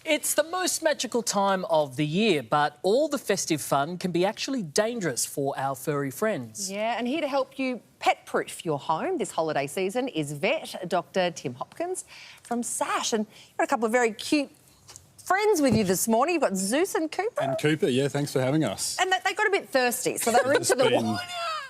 It's the most magical time of the year, but all the festive fun can be actually dangerous for our furry friends. Yeah, and here to help you pet-proof your home this holiday season is vet Dr. Tim Hopkins from SASH. And you've got a couple of very cute friends with you this morning. You've got Zeus and Cooper. And Cooper, yeah, thanks for having us. And they got a bit thirsty, so they were into the water.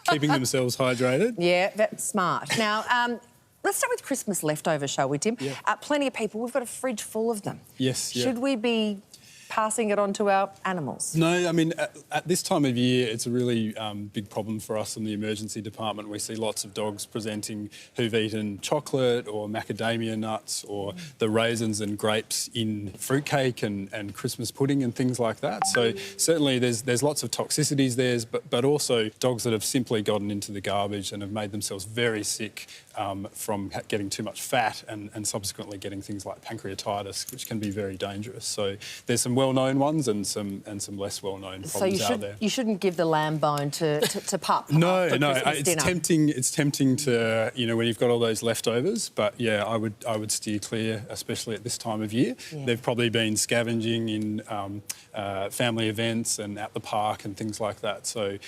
Keeping themselves hydrated. Yeah, that's smart. Now, let's start with Christmas leftovers, shall we, Tim? Yeah. Plenty of people. We've got a fridge full of them. Yes, yeah. Should we be passing it on to our animals? No, I mean, at this time of year, it's a really big problem for us in the emergency department. We see lots of dogs presenting who've eaten chocolate or macadamia nuts or the raisins and grapes in fruitcake and Christmas pudding and things like that. So certainly there's lots of toxicities there, but also dogs that have simply gotten into the garbage and have made themselves very sick from getting too much fat and subsequently getting things like pancreatitis, which can be very dangerous. So there's some well-known ones and some less well-known problems out there. You shouldn't give the lamb bone to pup. No, it's tempting to, you know, when you've got all those leftovers. But yeah, I would steer clear, especially at this time of year. Yeah. They've probably been scavenging in family events and at the park and things like that. So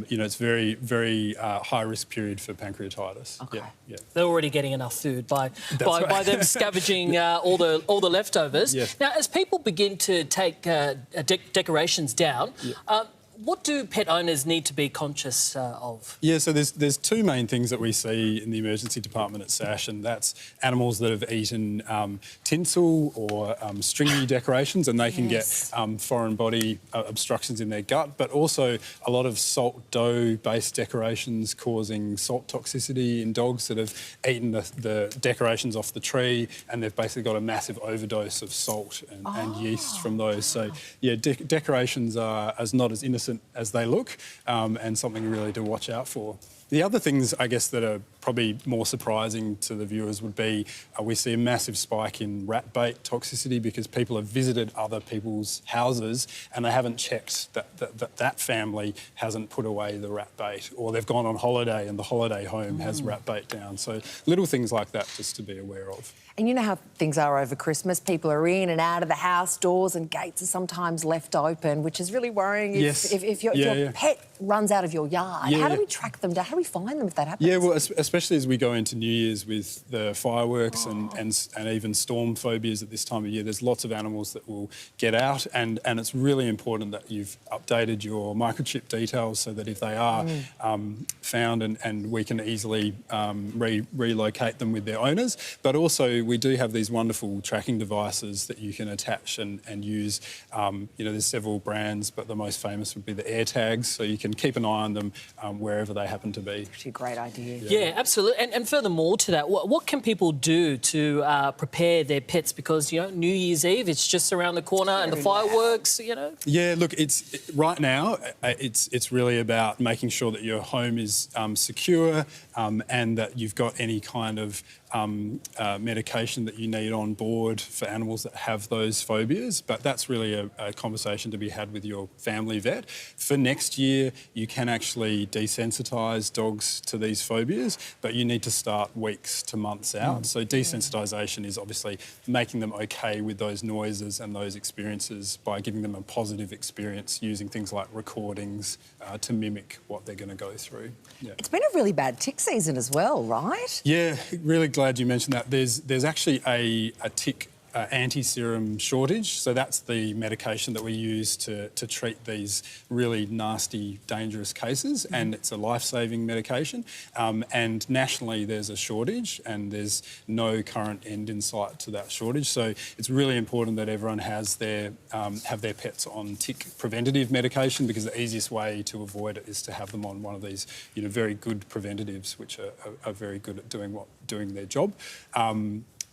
you know, it's very high risk period for pancreatitis. Okay. Yeah. They're already getting enough food by them scavenging all the leftovers. Yes. Now, as people begin to take decorations down, what do pet owners need to be conscious of? Yeah, so there's two main things that we see in the emergency department at SASH, and that's animals that have eaten tinsel or stringy decorations, and they can get foreign body obstructions in their gut, but also a lot of salt dough-based decorations causing salt toxicity in dogs that have eaten the decorations off the tree, and they've basically got a massive overdose of salt and yeast from those. So, yeah, decorations are not as innocent as they look, and something really to watch out for. The other things, I guess, that are probably more surprising to the viewers would be we see a massive spike in rat bait toxicity because people have visited other people's houses and they haven't checked that family hasn't put away the rat bait, or they've gone on holiday and the holiday home has rat bait down. So little things like that just to be aware of. And you know how things are over Christmas. People are in and out of the house. Doors and gates are sometimes left open, which is really worrying if your pet runs out of your yard. How do we track them down? How do we find them if that happens? Yeah, well, especially as we go into New Year's with the fireworks and even storm phobias at this time of year, there's lots of animals that will get out, and it's really important that you've updated your microchip details so that if they are found and we can easily relocate them with their owners. But also we do have these wonderful tracking devices that you can attach and use. You know, there's several brands, but the most famous would be the AirTags, so you can keep an eye on them wherever they happen to be. Actually, a great idea. Yeah, absolutely. And furthermore to that, what can people do to prepare their pets? Because, you know, New Year's Eve, it's just around the corner, and the fireworks, you know. Yeah, look, right now, it's really about making sure that your home is secure and that you've got any kind of medication that you need on board for animals that have those phobias. But that's really a conversation to be had with your family vet. For next year, you can actually desensitise dogs to these phobias, but you need to start weeks to months out. So desensitisation is obviously making them okay with those noises and those experiences by giving them a positive experience using things like recordings to mimic what they're going to go through. Yeah. It's been a really bad tick season as well, right? Yeah, really glad you mentioned that. There's actually a tick anti-serum shortage, so that's the medication that we use to treat these really nasty, dangerous cases, and it's a life-saving medication. And nationally, there's a shortage, and there's no current end in sight to that shortage. So it's really important that everyone has have their pets on tick preventative medication, because the easiest way to avoid it is to have them on one of these, you know, very good preventatives, which are very good at doing their job.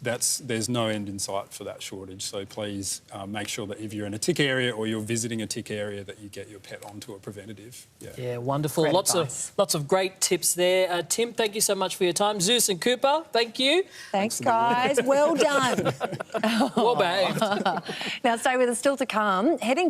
There's no end in sight for that shortage, so please make sure that if you're in a tick area or you're visiting a tick area that you get your pet onto a preventative. Yeah, wonderful. Great lots of great tips there. Tim, thank you so much for your time. Zeus and Cooper, thank you. Thanks, guys. Well done. Well behaved. Now stay with us, still to come. Heading